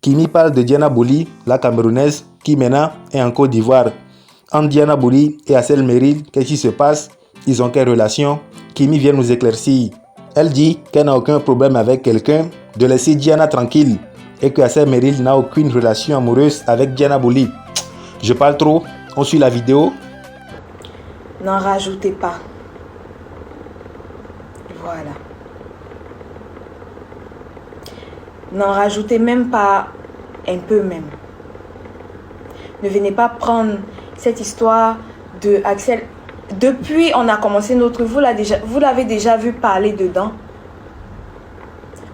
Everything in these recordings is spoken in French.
Kimi parle de Diana Bouli, la Camerounaise, qui maintenant est en Côte d'Ivoire. Entre Diana Bouli et Axel Merrill, qu'est-ce qui se passe? Ils ont quelle relation? Kimi vient nous éclaircir. Elle dit qu'elle n'a aucun problème avec quelqu'un, de laisser Diana tranquille, et que Axel Merrill n'a aucune relation amoureuse avec Diana Bouli. Je parle trop, on suit la vidéo. N'en rajoutez pas. Voilà. N'en rajoutez même pas un peu même. Ne venez pas prendre cette histoire de Axel. Depuis on a commencé notre... Vous l'avez déjà vu parler dedans.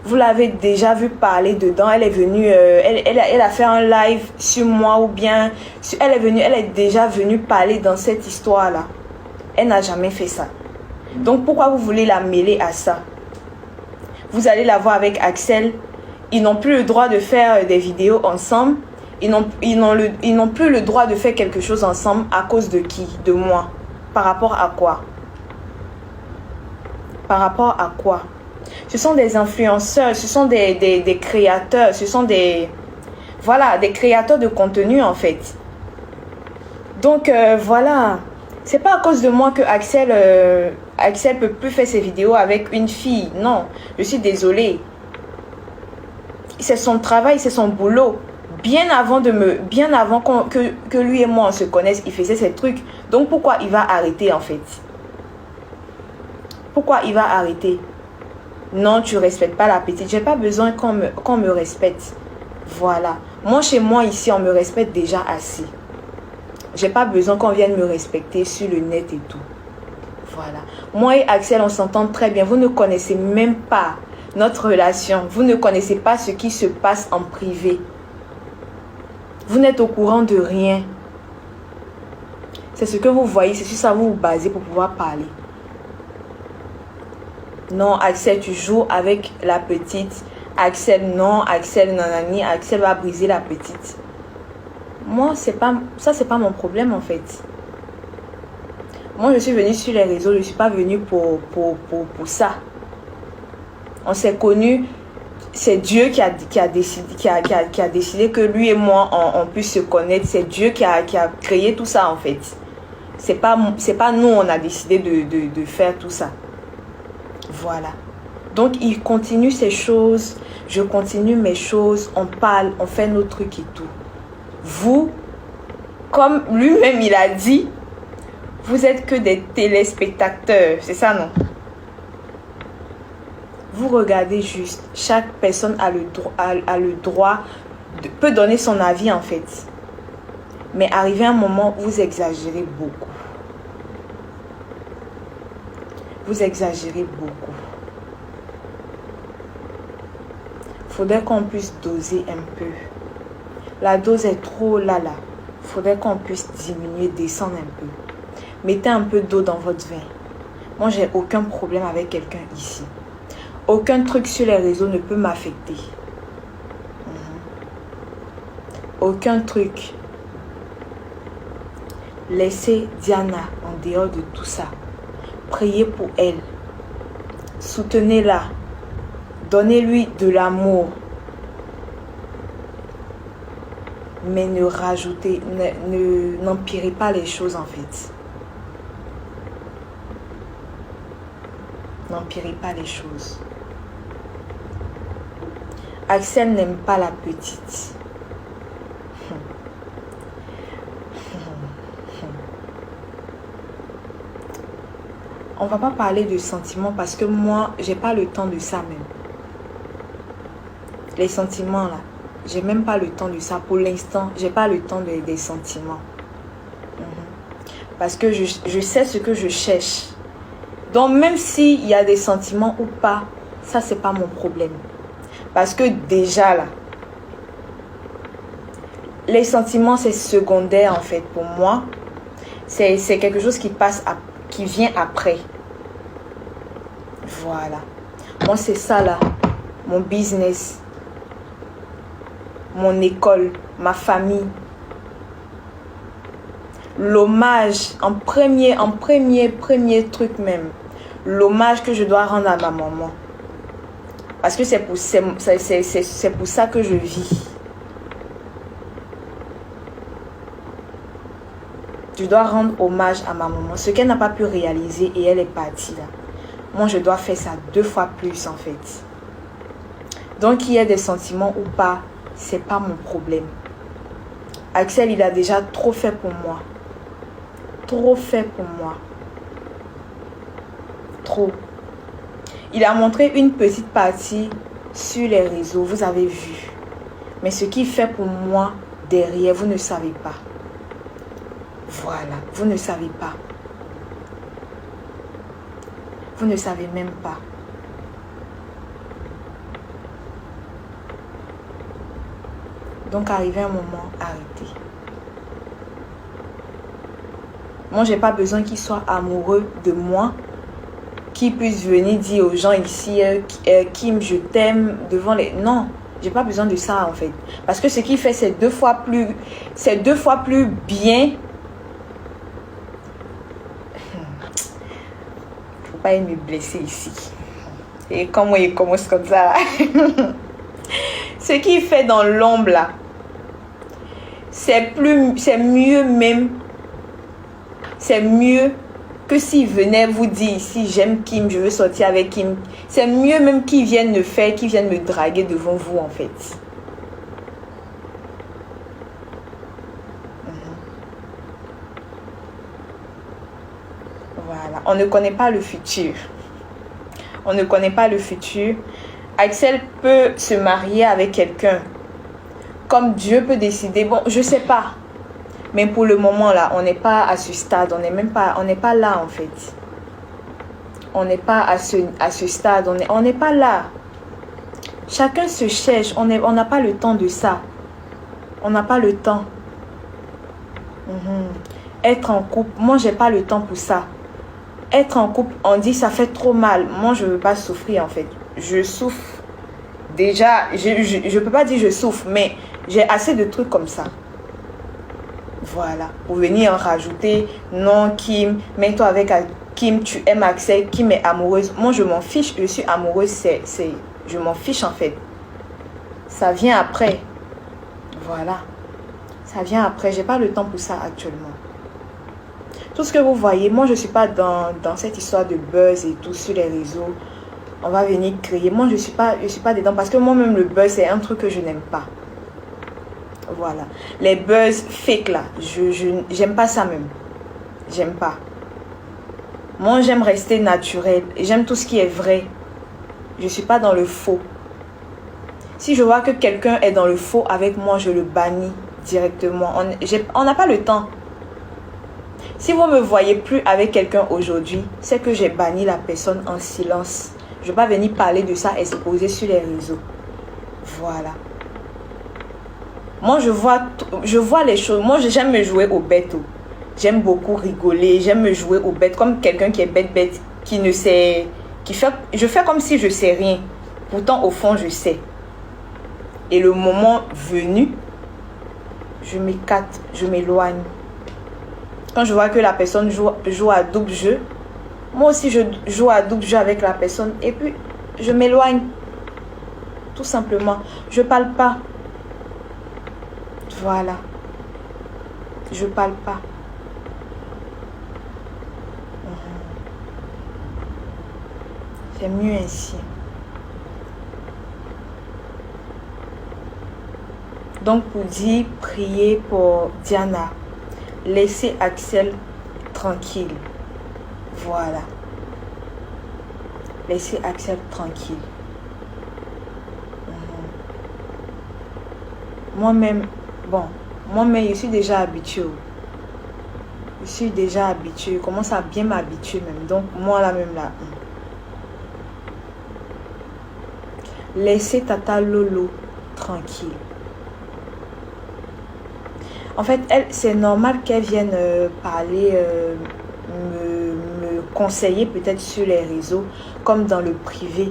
Vous l'avez déjà vu parler dedans. Elle est venue... elle a fait un live sur moi ou bien... Elle est déjà venue parler dans cette histoire-là. Elle n'a jamais fait ça. Donc pourquoi vous voulez la mêler à ça? Vous allez la voir avec Axel. Ils n'ont plus le droit de faire des vidéos ensemble. Ils n'ont plus le droit de faire quelque chose ensemble à cause de qui? De moi. Par rapport à quoi? Par rapport à quoi? Ce sont des influenceurs, ce sont des créateurs, ce sont des... Voilà, des créateurs de contenu en fait. Donc voilà. C'est pas à cause de moi que Axel peut plus faire ses vidéos avec une fille. Non, je suis désolée. C'est son travail, c'est son boulot. Bien avant que lui et moi on se connaisse, il faisait ces trucs. Donc pourquoi il va arrêter en fait? Pourquoi il va arrêter? Non, tu respectes pas la petite. J'ai pas besoin qu'on me respecte. Voilà. Moi, chez moi ici, on me respecte déjà assez. J'ai pas besoin qu'on vienne me respecter sur le net et tout. Voilà. Moi et Axel, on s'entend très bien. Vous ne connaissez même pas notre relation. Vous ne connaissez pas ce qui se passe en privé. Vous n'êtes au courant de rien. C'est ce que vous voyez. C'est sur ça que vous vous basez pour pouvoir parler. Non, Axel, tu joues avec la petite. Axel, non. Axel, nanani. Axel va briser la petite. Moi, c'est pas mon problème en fait. Moi, je suis venue sur les réseaux. Je ne suis pas venue pour ça. On s'est connus. C'est Dieu qui a décidé que lui et moi, on puisse se connaître. C'est Dieu qui a créé tout ça en fait. C'est pas nous, on a décidé de faire tout ça. Voilà. Donc, il continue ses choses. Je continue mes choses. On parle, on fait nos trucs et tout. Vous, comme lui-même il a dit, vous êtes que des téléspectateurs. C'est ça, non? Vous regardez juste. Chaque personne a le droit peut donner son avis en fait. Mais arrivé un moment, vous exagérez beaucoup. Vous exagérez beaucoup. Faudrait qu'on puisse doser un peu. La dose est trop là. Faudrait qu'on puisse diminuer, descendre un peu. Mettez un peu d'eau dans votre vin. Moi, j'ai aucun problème avec quelqu'un ici. Aucun truc sur les réseaux ne peut m'affecter. Aucun truc. Laissez Diana en dehors de tout ça. Priez pour elle. Soutenez-la. Donnez-lui de l'amour. Mais ne rajoutez, n'empirez pas les choses en fait. N'empirez pas les choses. Axel n'aime pas la petite. On va pas parler de sentiments parce que moi, j'ai pas le temps de ça même. Les sentiments là, j'ai même pas le temps de ça. Pour l'instant, j'ai pas le temps des sentiments. Parce que je sais ce que je cherche. Donc même s'il y a des sentiments ou pas, ça c'est pas mon problème. Parce que déjà là, les sentiments c'est secondaire en fait pour moi. C'est quelque chose qui vient après. Voilà. Moi c'est ça là, mon business, mon école, ma famille. L'hommage en premier truc même. L'hommage que je dois rendre à ma maman. Parce que c'est pour ça que je vis. Je dois rendre hommage à ma maman. Ce qu'elle n'a pas pu réaliser et elle est partie là. Moi, je dois faire ça 2 fois plus en fait. Donc, qu'il y ait des sentiments ou pas, c'est pas mon problème. Axel, il a déjà trop fait pour moi. Trop fait pour moi. Trop. Il a montré une petite partie sur les réseaux, vous avez vu. Mais ce qu'il fait pour moi derrière, vous ne savez pas. Voilà, vous ne savez pas. Vous ne savez même pas. Donc, arrivé un moment, arrêtez. Moi, j'ai pas besoin qu'il soit amoureux de moi, qu'il puisse venir dire aux gens ici, Kim, je t'aime, devant les... Non, j'ai pas besoin de ça, en fait. Parce que ce qu'il fait, c'est 2 fois plus... C'est 2 fois plus bien. Faut pas me blesser ici. Et comment il commence comme ça, là. Ce qu'il fait dans l'ombre, là, c'est mieux même. C'est mieux que s'il venait vous dire ici, j'aime Kim, je veux sortir avec Kim. C'est mieux même qu'il vienne le faire, qu'il vienne me draguer devant vous, en fait. Voilà. On ne connaît pas le futur. On ne connaît pas le futur. Axel peut se marier avec quelqu'un. Comme Dieu peut décider. Bon, je sais pas. Mais pour le moment là, on n'est pas à ce stade. On n'est pas là en fait. On n'est pas à ce stade. On n'est pas là. Chacun se cherche. On n'a pas le temps de ça. On n'a pas le temps. Être en couple. Moi, j'ai pas le temps pour ça. Être en couple, on dit ça fait trop mal. Moi, je veux pas souffrir en fait. Je souffre. Déjà, je peux pas dire je souffre, mais j'ai assez de trucs comme ça. Voilà. Pour venir en rajouter, non, Kim, mets-toi avec Kim, tu aimes Axel, Kim est amoureuse. Moi, je m'en fiche, je suis amoureuse, je m'en fiche en fait. Ça vient après. Voilà. Ça vient après. J'ai pas le temps pour ça actuellement. Tout ce que vous voyez, moi, je suis pas dans cette histoire de buzz et tout sur les réseaux. On va venir crier. Moi, je suis pas dedans parce que moi-même, le buzz, c'est un truc que je n'aime pas. Voilà. Les buzz fake là, j'aime pas ça même. J'aime pas. Moi, j'aime rester naturel. J'aime tout ce qui est vrai. Je suis pas dans le faux. Si je vois que quelqu'un est dans le faux avec moi, je le bannis directement. On n'a pas le temps. Si vous ne me voyez plus avec quelqu'un aujourd'hui, c'est que j'ai banni la personne en silence. Je ne vais pas venir parler de ça et se poser sur les réseaux. Voilà. Moi, je vois les choses. Moi, j'aime me jouer aux bêtes. J'aime beaucoup rigoler. J'aime me jouer aux bêtes comme quelqu'un qui est bête, qui ne sait... Je fais comme si je ne sais rien. Pourtant, au fond, je sais. Et le moment venu, je m'écarte, je m'éloigne. Quand je vois que la personne joue à double jeu, moi aussi, je joue à double jeu avec la personne. Et puis, je m'éloigne. Tout simplement. Je ne parle pas. Voilà. Je ne parle pas. C'est mieux ainsi. Donc, pour dire, priez pour Diana. Laissez Axel tranquille. Voilà. Laissez Axel tranquille. Moi-même, je suis déjà habituée. Je suis déjà habituée. Je commence à bien m'habituer même. Donc, moi là même là. Laissez Tata Lolo tranquille. En fait, c'est normal qu'elle vienne parler, me conseiller peut-être sur les réseaux, comme dans le privé.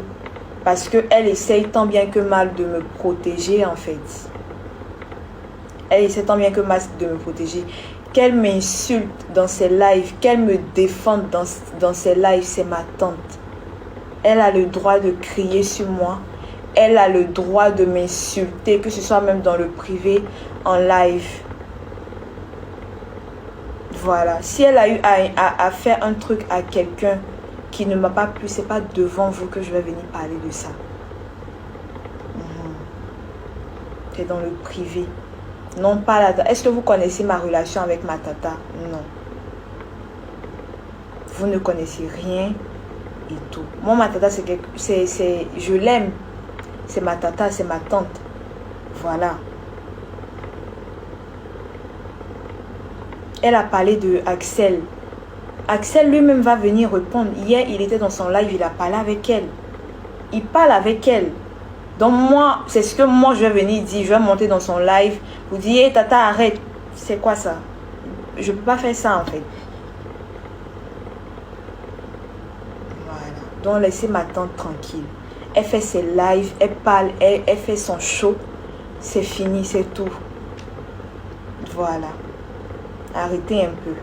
Parce qu'elle essaye tant bien que mal de me protéger, en fait. Elle essaie tant bien que mal de me protéger. Qu'elle m'insulte dans ses lives, qu'elle me défende dans ses lives, c'est ma tante. Elle a le droit de crier sur moi. Elle a le droit de m'insulter, que ce soit même dans le privé, en live. Voilà. Si elle a eu à faire un truc à quelqu'un qui ne m'a pas plu, c'est pas devant vous que je vais venir parler de ça. C'est dans le privé. Non, pas là. Est-ce que vous connaissez ma relation avec ma tata? Non. Vous ne connaissez rien et tout. Moi, ma tata, je l'aime. C'est ma tata, c'est ma tante. Voilà. Elle a parlé de Axel. Axel lui-même va venir répondre. Hier, il était dans son live, il a parlé avec elle. Il parle avec elle. Donc moi, c'est ce que moi je vais venir dire. Je vais monter dans son live. Vous dire, hey, tata, arrête. C'est quoi ça? Je ne peux pas faire ça en fait. Voilà. Donc laissez ma tante tranquille. Elle fait ses lives, elle parle, elle fait son show. C'est fini, c'est tout. Voilà. Arrêtez un peu.